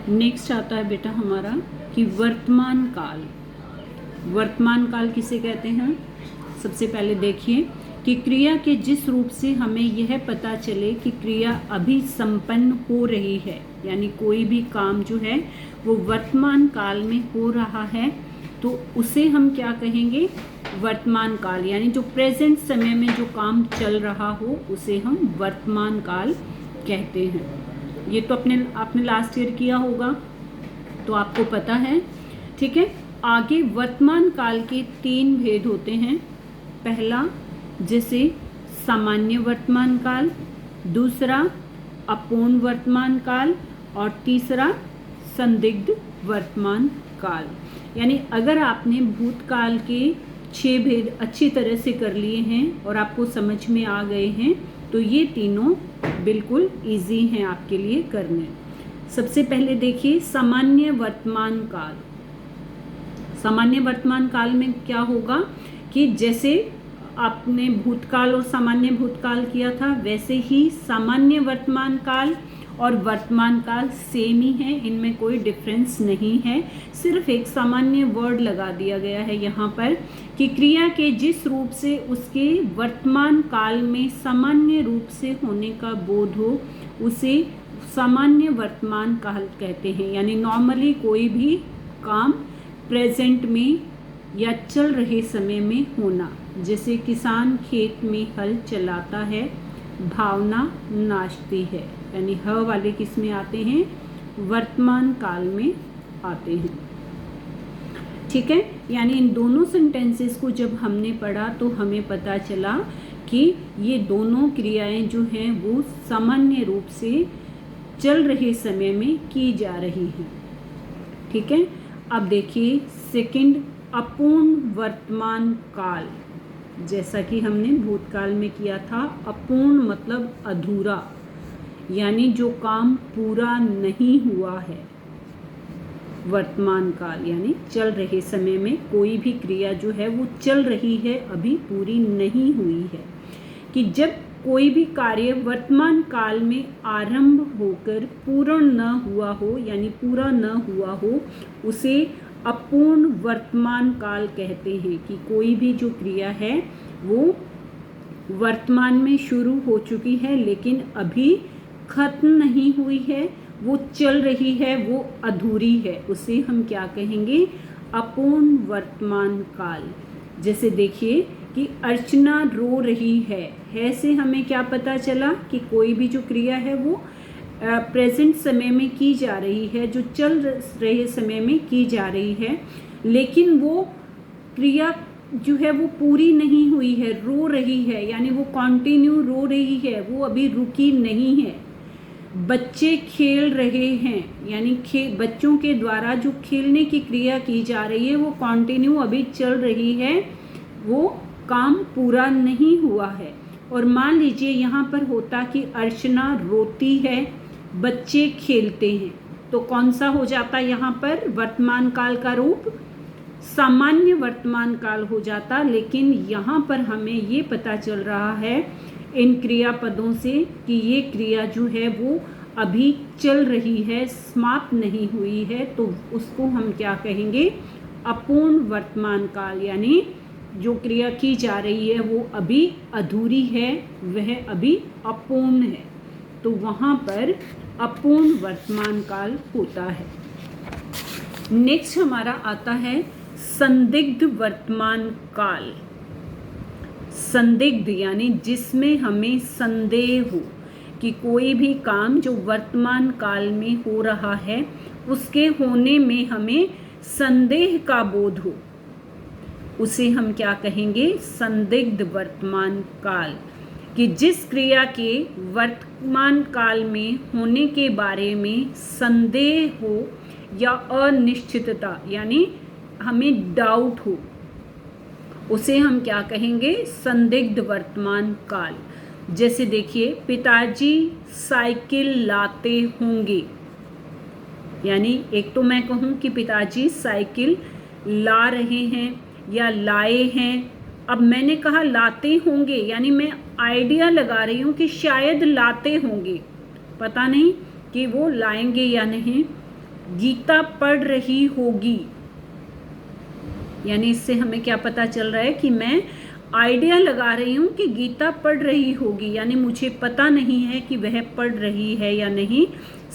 Next आता है बेटा हमारा कि वर्तमान काल। वर्तमान काल किसे कहते हैं? सबसे पहले देखिए कि क्रिया के जिस रूप से हमें यह पता चले कि क्रिया अभी संपन्न हो रही है, यानी कोई भी काम जो है वो वर्तमान काल में हो रहा है, तो उसे हम क्या कहेंगे? वर्तमान काल। यानी जो प्रेजेंट समय में जो काम चल रहा हो उसे हम वर्तमान काल कहते हैं। ये तो आपने लास्ट ईयर किया होगा, तो आपको पता है। ठीक है, आगे वर्तमान काल के 3 भेद होते हैं। पहला जैसे सामान्य वर्तमान काल, दूसरा अपूर्ण वर्तमान काल और तीसरा संदिग्ध वर्तमान काल। यानी अगर आपने भूतकाल के 6 भेद अच्छी तरह से कर लिए हैं और आपको समझ में आ गए हैं, तो ये तीनों बिल्कुल इजी हैं आपके लिए करने। सबसे पहले देखिए सामान्य वर्तमान काल। सामान्य वर्तमान काल में क्या होगा कि जैसे आपने भूतकाल और सामान्य भूतकाल किया था, वैसे ही सामान्य वर्तमान काल और वर्तमान काल सेम ही है, इनमें कोई डिफरेंस नहीं है। सिर्फ एक सामान्य वर्ड लगा दिया गया है यहाँ पर कि क्रिया के जिस रूप से उसके वर्तमान काल में सामान्य रूप से होने का बोध हो उसे सामान्य वर्तमान काल कहते हैं। यानी नॉर्मली कोई भी काम प्रेजेंट में या चल रहे समय में होना, जैसे किसान खेत में हल चलाता है, भावना नाचती है, यानी ह वाले किस में आते हैं? वर्तमान काल में आते हैं। ठीक है, यानी इन दोनों सेंटेंसेस को जब हमने पढ़ा तो हमें पता चला कि ये दोनों क्रियाएं जो हैं वो सामान्य रूप से चल रहे समय में की जा रही हैं। ठीक है, अब देखिए सेकंड अपूर्ण वर्तमान काल। जैसा कि हमने भूतकाल में किया था, अपूर्ण मतलब अधूरा, यानी जो काम पूरा नहीं हुआ है। वर्तमान काल यानी चल रहे समय में कोई भी क्रिया जो है वो चल रही है, अभी पूरी नहीं हुई है। कि जब कोई भी कार्य वर्तमान काल में आरंभ होकर पूर्ण न हुआ हो, यानी पूरा न हुआ हो, उसे अपूर्ण वर्तमान काल कहते हैं। कि कोई भी जो क्रिया है वो वर्तमान में शुरू हो चुकी है लेकिन अभी खत्म नहीं हुई है, वो चल रही है, वो अधूरी है, उसे हम क्या कहेंगे? अपूर्ण वर्तमान काल। जैसे देखिए कि अर्चना रो रही है से हमें क्या पता चला कि कोई भी जो क्रिया है वो प्रेजेंट समय में की जा रही है, जो चल रहे समय में की जा रही है, लेकिन वो क्रिया जो है वो पूरी नहीं हुई है, रो रही है, यानी वो कंटिन्यू रो रही है, वो अभी रुकी नहीं है। बच्चे खेल रहे हैं, यानी बच्चों के द्वारा जो खेलने की क्रिया की जा रही है वो कंटिन्यू अभी चल रही है, वो काम पूरा नहीं हुआ है। और मान लीजिए यहाँ पर होता कि अर्चना रोती है, बच्चे खेलते हैं, तो कौन सा हो जाता यहाँ पर वर्तमान काल का रूप? सामान्य वर्तमान काल हो जाता। लेकिन यहाँ पर हमें ये पता चल रहा है इन क्रियापदों से कि ये क्रिया जो है वो अभी चल रही है, समाप्त नहीं हुई है, तो उसको हम क्या कहेंगे? अपूर्ण वर्तमान काल। यानी जो क्रिया की जा रही है वो अभी अधूरी है, वह अभी अपूर्ण है, तो वहाँ पर अपूर्ण वर्तमान काल होता है। नेक्स्ट हमारा आता है संदिग्ध वर्तमान काल। संदिग्ध यानी जिसमें हमें संदेह हो कि कोई भी काम जो वर्तमान काल में हो रहा है उसके होने में हमें संदेह का बोध हो, उसे हम क्या कहेंगे? संदिग्ध वर्तमान काल। कि जिस क्रिया के वर्तमान काल में होने के बारे में संदेह हो या अनिश्चितता, यानी हमें डाउट हो, उसे हम क्या कहेंगे? संदिग्ध वर्तमान काल। जैसे देखिए पिताजी साइकिल लाते होंगे, यानी एक तो मैं कहूँ कि पिताजी साइकिल ला रहे हैं या लाए हैं। अब मैंने कहा लाते होंगे, यानी मैं आइडिया लगा रही हूँ कि शायद लाते होंगे, पता नहीं कि वो लाएंगे या नहीं। गीता पढ़ रही होगी, यानी इससे हमें क्या पता चल रहा है कि मैं आइडिया लगा रही हूँ कि गीता पढ़ रही होगी, यानी मुझे पता नहीं है कि वह पढ़ रही है या नहीं,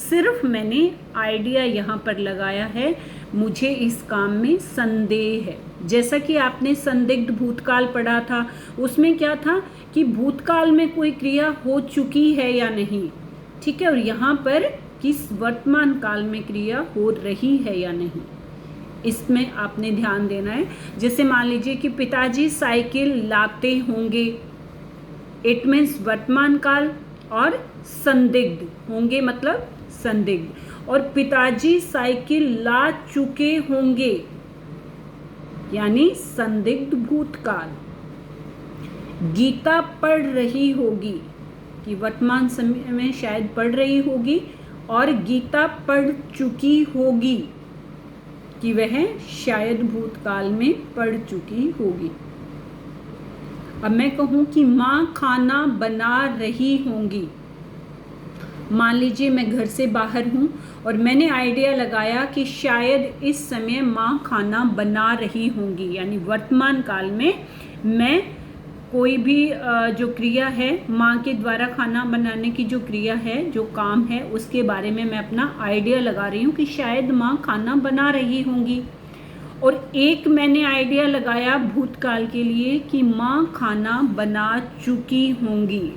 सिर्फ मैंने आइडिया यहाँ पर लगाया है, मुझे इस काम में संदेह है। जैसा कि आपने संदिग्ध भूतकाल पढ़ा था, उसमें क्या था कि भूतकाल में कोई क्रिया हो चुकी है या नहीं, ठीक है, और यहाँ पर किस वर्तमान काल में क्रिया हो रही है या नहीं, इसमें आपने ध्यान देना है। जैसे मान लीजिए कि पिताजी साइकिल लाते होंगे, इट मीन्स वर्तमान काल, और संदिग्ध होंगे मतलब संदिग्ध, और पिताजी साइकिल ला चुके होंगे यानी संदिग्ध भूतकाल। गीता पढ़ रही होगी कि वर्तमान समय में शायद पढ़ रही होगी, और गीता पढ़ चुकी होगी कि वह शायद भूतकाल में पढ़ चुकी होगी। अब मैं कहूँ कि माँ खाना बना रही होंगी, मान लीजिए मैं घर से बाहर हूँ और मैंने आइडिया लगाया कि शायद इस समय माँ खाना बना रही होंगी, यानी वर्तमान काल में मैं कोई भी जो क्रिया है, माँ के द्वारा खाना बनाने की जो क्रिया है, जो काम है, उसके बारे में मैं अपना आइडिया लगा रही हूँ कि शायद माँ खाना बना रही होंगी। और एक मैंने आइडिया लगाया भूतकाल के लिए कि माँ खाना बना चुकी होंगी,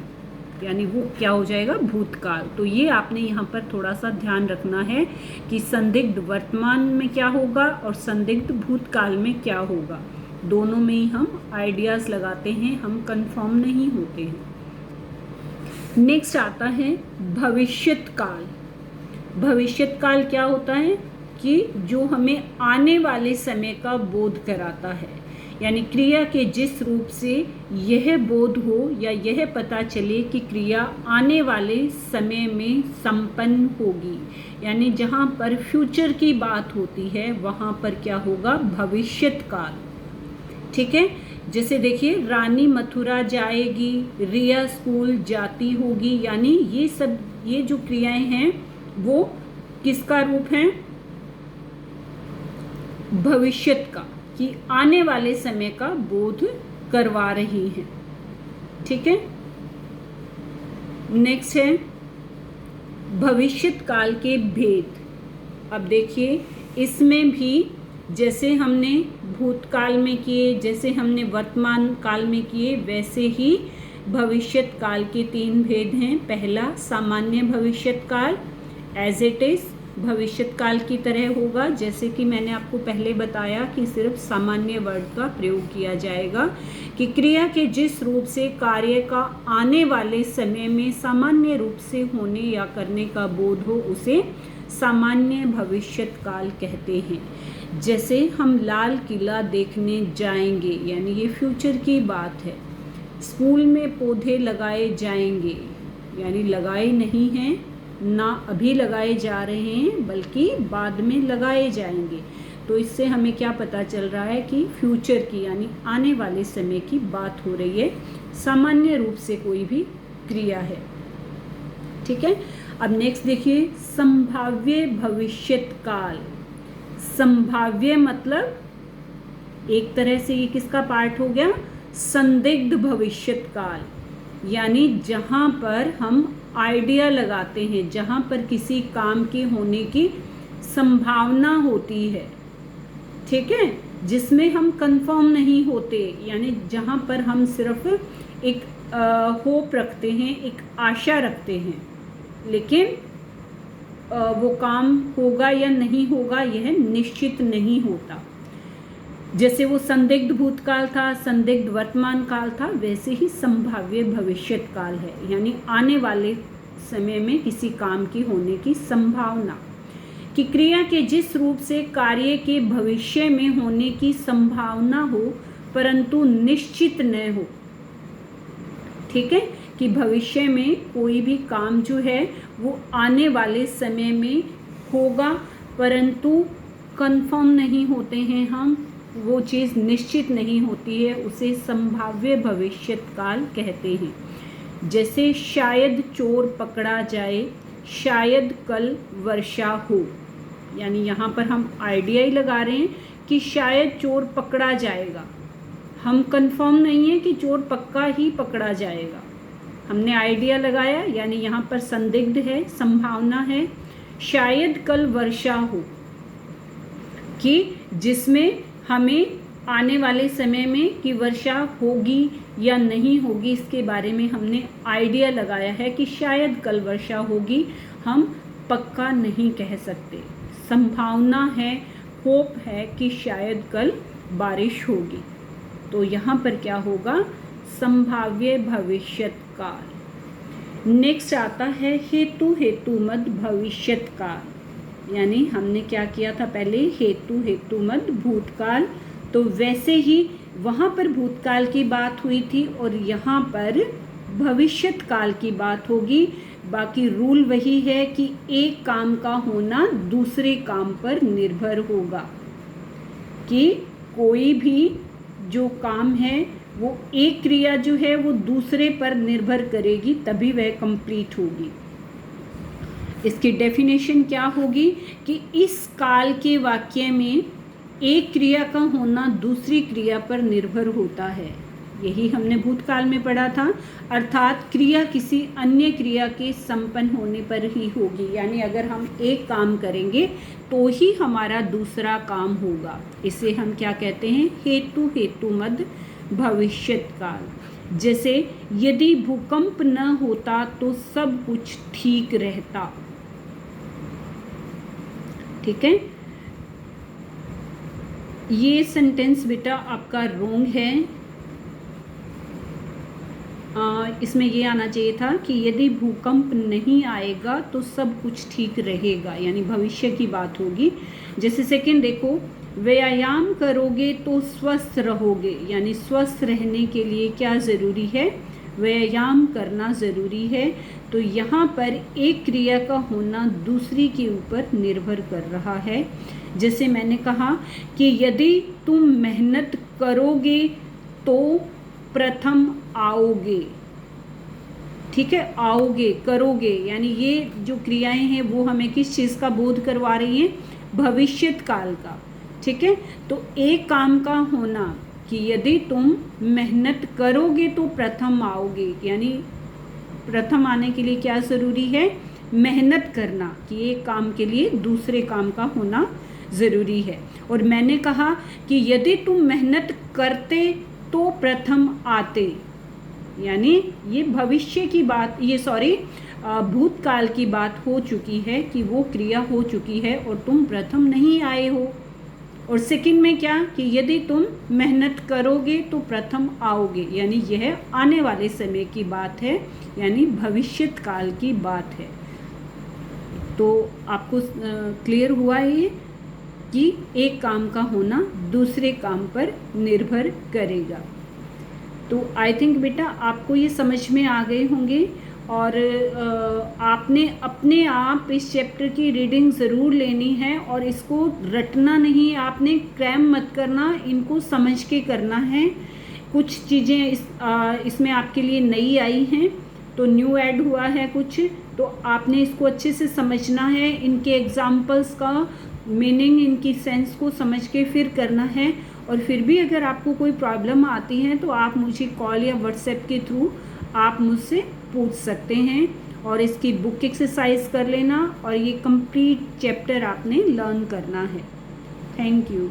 यानी वो क्या हो जाएगा, भूतकाल। तो ये आपने यहाँ पर थोड़ा सा ध्यान रखना है कि संदिग्ध वर्तमान में क्या होगा और संदिग्ध भूतकाल में क्या होगा, दोनों में ही हम आइडियाज़ लगाते हैं, हम कंफर्म नहीं होते हैं। नेक्स्ट आता है भविष्यत काल। भविष्यत काल क्या होता है कि जो हमें आने वाले समय का बोध कराता है, यानी क्रिया के जिस रूप से यह बोध हो या यह पता चले कि क्रिया आने वाले समय में संपन्न होगी, यानी जहाँ पर फ्यूचर की बात होती है वहाँ पर क्या होगा, भविष्यत काल। ठीक है, जैसे देखिए रानी मथुरा जाएगी, रिया स्कूल जाती होगी, यानी ये सब ये जो क्रियाएं हैं वो किसका रूप है, भविष्यत का, कि आने वाले समय का बोध करवा रही हैं। ठीक है, नेक्स्ट है भविष्यत काल के भेद। अब देखिए इसमें भी जैसे हमने भूतकाल में किए, जैसे हमने वर्तमान काल में किए, वैसे ही भविष्यत काल के 3 भेद हैं। पहला सामान्य भविष्यत काल, एज इट इज भविष्यत काल की तरह होगा, जैसे कि मैंने आपको पहले बताया कि सिर्फ सामान्य वर्ड का प्रयोग किया जाएगा कि क्रिया के जिस रूप से कार्य का आने वाले समय में सामान्य रूप से होने या करने का बोध हो, उसे सामान्य भविष्यत काल कहते हैं। जैसे हम लाल किला देखने जाएंगे, यानी ये फ्यूचर की बात है। स्कूल में पौधे लगाए जाएंगे, यानी लगाए नहीं हैं, ना अभी लगाए जा रहे हैं, बल्कि बाद में लगाए जाएंगे। तो इससे हमें क्या पता चल रहा है कि फ्यूचर की यानी आने वाले समय की बात हो रही है, सामान्य रूप से कोई भी क्रिया है। ठीक है, अब नेक्स्ट देखिए संभाव्य भविष्यत काल। संभाव्य मतलब एक तरह से ये किसका पार्ट हो गया, संदिग्ध भविष्यत काल, यानी जहाँ पर हम आइडिया लगाते हैं, जहाँ पर किसी काम के होने की संभावना होती है। ठीक है, जिसमें हम कंफर्म नहीं होते, यानी जहाँ पर हम सिर्फ एक होप रखते हैं, एक आशा रखते हैं, लेकिन वो काम होगा या नहीं होगा यह निश्चित नहीं होता। जैसे वो संदिग्ध भूतकाल था, संदिग्ध वर्तमान काल था, वैसे ही संभाव्य भविष्यत काल है, यानी आने वाले समय में किसी काम की होने की संभावना, कि क्रिया के जिस रूप से कार्य के भविष्य में होने की संभावना हो परंतु निश्चित न हो। ठीक है, कि भविष्य में कोई भी काम जो है वो आने वाले समय में होगा परंतु कंफर्म नहीं होते हैं हम, वो चीज़ निश्चित नहीं होती है, उसे संभाव्य भविष्यत काल कहते हैं। जैसे शायद चोर पकड़ा जाए, शायद कल वर्षा हो, यानी यहाँ पर हम आइडिया ही लगा रहे हैं कि शायद चोर पकड़ा जाएगा। हम कंफर्म नहीं है कि चोर पक्का ही पकड़ा जाएगा, हमने आइडिया लगाया, यानी यहाँ पर संदिग्ध है, संभावना है, शायद कल वर्षा हो, कि जिसमें हमें आने वाले समय में कि वर्षा होगी या नहीं होगी इसके बारे में हमने आइडिया लगाया है कि शायद कल वर्षा होगी, हम पक्का नहीं कह सकते, संभावना है, होप है कि शायद कल बारिश होगी। तो यहाँ पर क्या होगा, संभाव्य भविष्यत काल। नेक्स्ट आता है हेतु हेतुमद भविष्यत काल, यानी हमने क्या किया था पहले, हेतु हेतुमद भूतकाल, तो वैसे ही वहाँ पर भूतकाल की बात हुई थी और यहाँ पर भविष्यत काल की बात होगी। बाकी रूल वही है कि एक काम का होना दूसरे काम पर निर्भर होगा, कि कोई भी जो काम है वो एक क्रिया जो है वो दूसरे पर निर्भर करेगी तभी वह कंप्लीट होगी। इसकी डेफिनेशन क्या होगी कि इस काल के वाक्य में एक क्रिया का होना दूसरी क्रिया पर निर्भर होता है, यही हमने भूतकाल में पढ़ा था, अर्थात क्रिया किसी अन्य क्रिया के संपन्न होने पर ही होगी, यानी अगर हम एक काम करेंगे तो ही हमारा दूसरा काम होगा। इसे हम क्या कहते हैं, हेतु हेतुमद भविष्यत काल। जैसे यदि भूकंप न होता तो सब कुछ ठीक रहता, ठीक है। ये सेंटेंस बेटा आपका रोंग है, इसमें ये आना चाहिए था कि यदि भूकंप नहीं आएगा तो सब कुछ ठीक रहेगा, यानी भविष्य की बात होगी। जैसे सेकंड देखो, व्यायाम करोगे तो स्वस्थ रहोगे, यानी स्वस्थ रहने के लिए क्या ज़रूरी है, व्यायाम करना ज़रूरी है। तो यहाँ पर एक क्रिया का होना दूसरी के ऊपर निर्भर कर रहा है। जैसे मैंने कहा कि यदि तुम मेहनत करोगे तो प्रथम आओगे, ठीक है, आओगे, करोगे, यानी ये जो क्रियाएं हैं वो हमें किस चीज़ का बोध करवा रही हैं, भविष्यत काल का, ठीक है। तो एक काम का होना कि यदि तुम मेहनत करोगे तो प्रथम आओगे, यानी प्रथम आने के लिए क्या ज़रूरी है, मेहनत करना, कि एक काम के लिए दूसरे काम का होना ज़रूरी है। और मैंने कहा कि यदि तुम मेहनत करते तो प्रथम आते, यानी ये भविष्य की बात, ये भूतकाल की बात हो चुकी है कि वो क्रिया हो चुकी है और तुम प्रथम नहीं आए हो। और सेकंड में क्या कि यदि तुम मेहनत करोगे तो प्रथम आओगे, यानी यह आने वाले समय की बात है, यानी भविष्यत काल की बात है। तो आपको क्लियर हुआ है कि एक काम का होना दूसरे काम पर निर्भर करेगा। तो आई थिंक बेटा आपको ये समझ में आ गए होंगे और आपने अपने आप इस चैप्टर की रीडिंग ज़रूर लेनी है और इसको रटना नहीं, आपने क्रैम मत करना, इनको समझ के करना है। कुछ चीज़ें इसमें आपके लिए नई आई हैं, तो न्यू ऐड हुआ है कुछ, तो आपने इसको अच्छे से समझना है, इनके एग्जाम्पल्स का मीनिंग, इनकी सेंस को समझ के फिर करना है। और फिर भी अगर आपको कोई प्रॉब्लम आती है तो आप मुझे कॉल या व्हाट्सएप के थ्रू आप मुझसे पूछ सकते हैं और इसकी बुक एक्सरसाइज कर लेना और ये कंप्लीट चैप्टर आपने लर्न करना है। Thank you.